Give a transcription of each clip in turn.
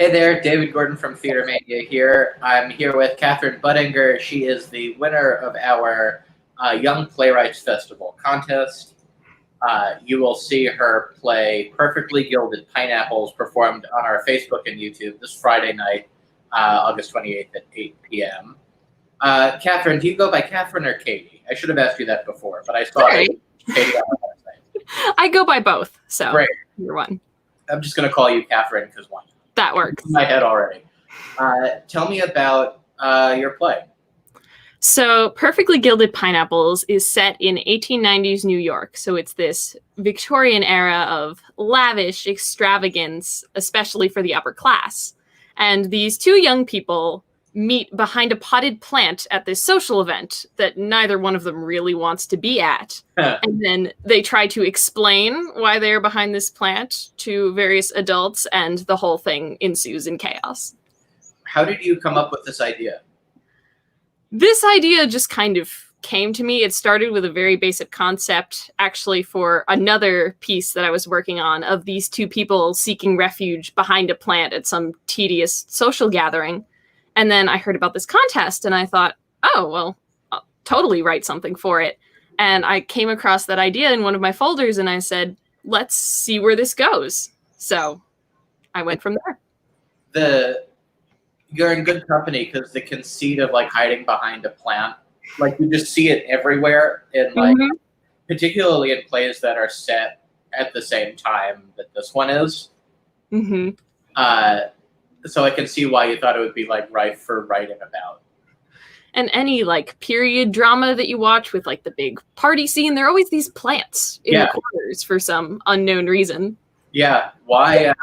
Hey there, David Gordon from TheaterMania here. I'm here with Katherine Budginer. She is the winner of our Young Playwrights Festival contest. You will see her play Perfectly Gilded Pineapples performed on our Facebook and YouTube this Friday night, August 28th at 8 p.m. Katherine, do you go by Katherine or Katie? I should have asked you that before, but I saw Katie on the website. I go by both, so great. You're one. I'm just going to call you Katherine because why not? That works. In my head already. Tell me about your play. So Perfectly Gilded Pineapples is set in 1890s New York. So it's this Victorian era of lavish extravagance, especially for the upper class. And these two young people meet behind a potted plant at this social event that neither one of them really wants to be at. And then they try to explain why they're behind this plant to various adults, and the whole thing ensues in chaos. How did you come up with this idea? This idea just kind of came to me. It started with a very basic concept, actually, for another piece that I was working on of these two people seeking refuge behind a plant at some tedious social gathering. And then I heard about this contest and I thought, oh, well, I'll totally write something for it. And I came across that idea in one of my folders and I said, let's see where this goes. So I went from there. You're in good company because the conceit of like hiding behind a plant, like you just see it everywhere in like, particularly in plays that are set at the same time that this one is. So I can see why you thought it would be like rife for writing about. And any like period drama that you watch with like the big party scene, there are always these plants in the corners for some unknown reason. Yeah. Why?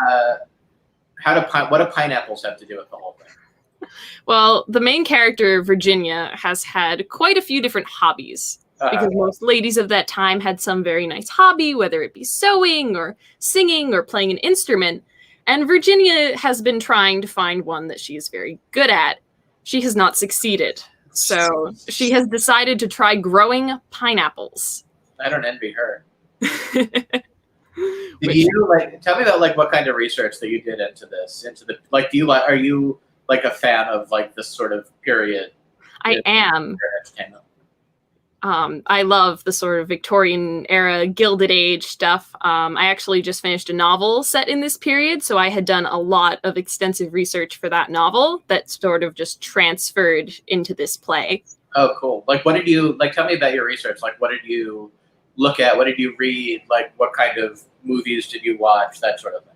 What do pineapples have to do with the whole thing? Well, the main character, Virginia, has had quite a few different hobbies. Because most ladies of that time had some very nice hobby, whether it be sewing or singing or playing an instrument. And Virginia has been trying to find one that she is very good at. She has not succeeded. So she has decided to try growing pineapples. I don't envy her. Did you tell me about like what kind of research that you did into this? Are you like a fan of like this sort of period? I am. I love the sort of Victorian era Gilded Age stuff. I actually just finished a novel set in this period, so I had done a lot of extensive research for that novel that sort of just transferred into this play. Oh, cool. Like, what did you, tell me about your research. Like, what did you look at? What did you read? Like, what kind of movies did you watch? That sort of thing.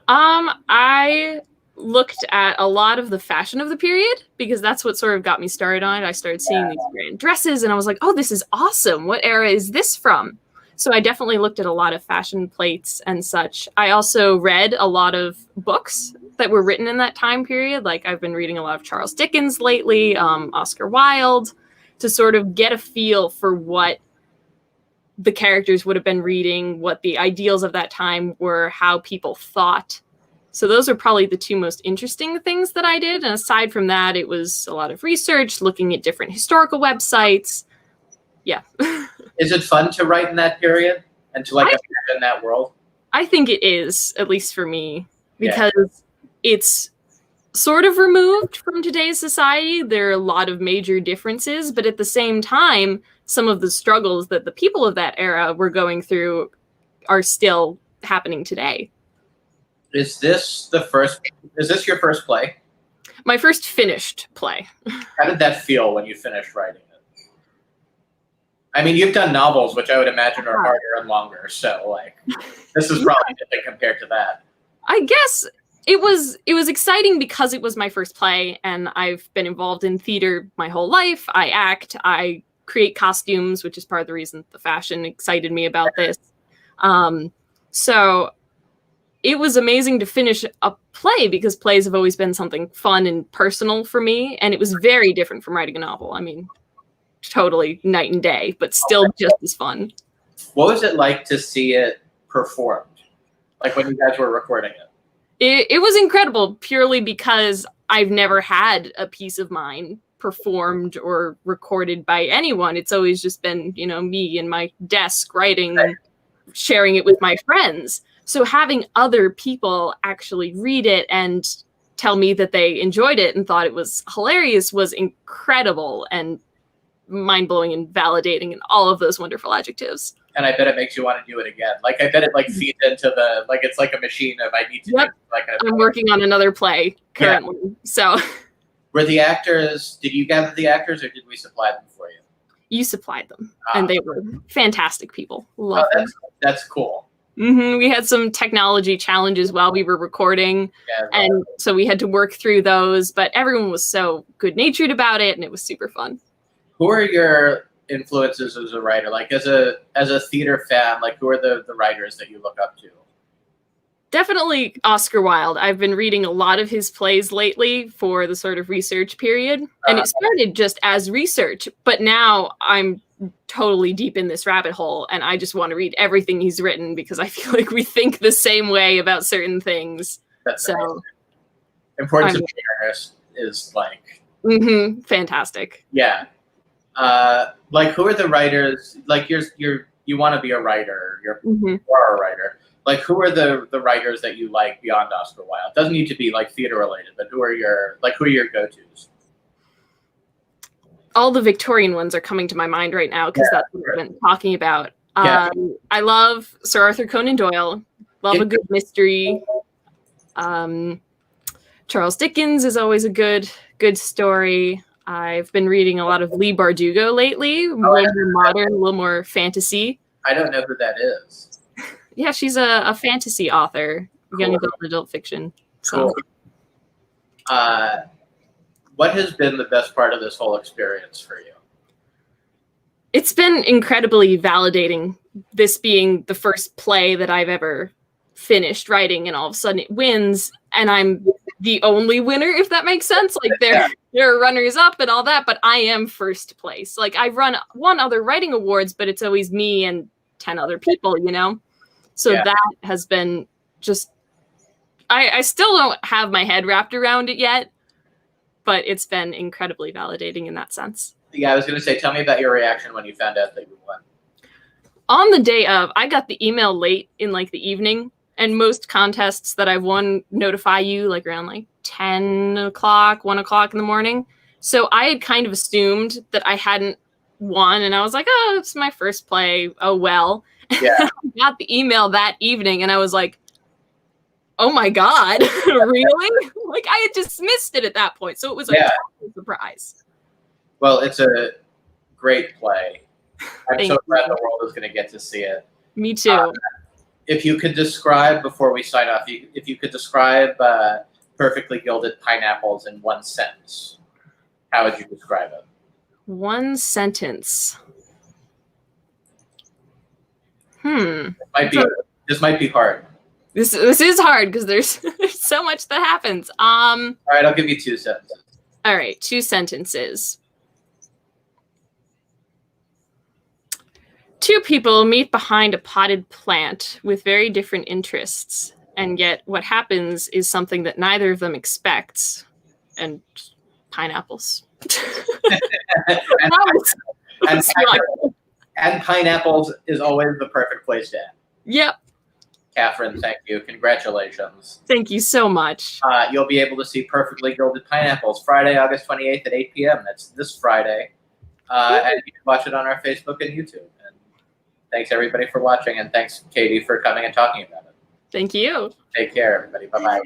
I looked at a lot of the fashion of the period because that's what sort of got me started on it. I started seeing these grand dresses and I was like, oh, this is awesome. What era is this from? So I definitely looked at a lot of fashion plates and such. I also read a lot of books that were written in that time period. Like I've been reading a lot of Charles Dickens lately, Oscar Wilde, to sort of get a feel for what the characters would have been reading, what the ideals of that time were, how people thought. So those are probably the two most interesting things that I did. And aside from that, it was a lot of research, looking at different historical websites. Yeah. Is it fun to write in that period and to imagine that world? I think it is, at least for me, because it's sort of removed from today's society. There are a lot of major differences, but at the same time, some of the struggles that the people of that era were going through are still happening today. Is this your first play? My first finished play. How did that feel when you finished writing it? I mean, you've done novels, which I would imagine are harder and longer. So, like, this is probably nothing compared to that. I guess it was exciting because it was my first play, and I've been involved in theater my whole life. I act, I create costumes, which is part of the reason the fashion excited me about this. So it was amazing to finish a play because plays have always been something fun and personal for me. And it was very different from writing a novel. I mean, totally night and day, but still just as fun. What was it like to see it performed? Like when you guys were recording it? It was incredible purely because I've never had a piece of mine performed or recorded by anyone. It's always just been, me and my desk writing and sharing it with my friends. So having other people actually read it and tell me that they enjoyed it and thought it was hilarious was incredible and mind-blowing and validating and all of those wonderful adjectives. And I bet it makes you want to do it again. Like, I bet it like feeds into the, like, it's like a machine of I need to do like I'm working on another play currently. Yeah. So were the actors, did you gather the actors or did we supply them for you? You supplied them, and they were fantastic people. Love them. That's cool. We had some technology challenges while we were recording, and so we had to work through those, but everyone was so good-natured about it, and it was super fun. Who are your influences as a writer? Like, as a theater fan, like, who are the writers that you look up to? Definitely Oscar Wilde. I've been reading a lot of his plays lately for the sort of research period, and it started just as research, but now I'm totally deep in this rabbit hole, and I just want to read everything he's written because I feel like we think the same way about certain things. That's so Importance of Fairness is like fantastic. Yeah. Like, who are the writers? Like, you want to be a writer. You are a writer. Like, who are the writers that you like beyond Oscar Wilde? Doesn't need to be like theater related, but who are your go-tos? All the Victorian ones are coming to my mind right now because that's what we've been talking about. I love Sir Arthur Conan Doyle. Love a good mystery. Charles Dickens is always a good story. I've been reading a lot of Leigh Bardugo lately. A little more modern, a little more fantasy. I don't know who that is. Yeah, she's a fantasy author, young adult fiction. So. Cool. What has been the best part of this whole experience for you? It's been incredibly validating, this being the first play that I've ever finished writing, and all of a sudden it wins, and I'm the only winner, if that makes sense. Like, there are runners up and all that, but I am first place. Like, I've won other writing awards, but it's always me and 10 other people, you know? So that has been just, I still don't have my head wrapped around it yet, but it's been incredibly validating in that sense. Yeah, I was going to say, tell me about your reaction when you found out that you won. On the day of, I got the email late in like the evening, and most contests that I've won notify you like around like 10 o'clock, 1 o'clock in the morning. So I had kind of assumed that I hadn't won, and I was like, oh, it's my first play. Oh, well. Yeah. I got the email that evening, and I was like, oh my God, really? Like, I had dismissed it at that point. So it was a total surprise. Well, it's a great play. I'm so glad the world is going to get to see it. Me too. If you could describe, before we sign off, if you could describe Perfectly Gilded Pineapples in one sentence, how would you describe it? One sentence. This might be hard. This is hard because there's so much that happens. All right, I'll give you 2 sentences. All right, 2 sentences. 2 people meet behind a potted plant with very different interests, and yet what happens is something that neither of them expects, and pineapples. And pineapples is always the perfect place to end. Yep. Katherine, thank you. Congratulations. Thank you so much. You'll be able to see Perfectly Gilded Pineapples Friday, August 28th at 8 p.m. That's this Friday. And you can watch it on our Facebook and YouTube. And thanks, everybody, for watching. And thanks, Katie, for coming and talking about it. Thank you. Take care, everybody. Bye-bye.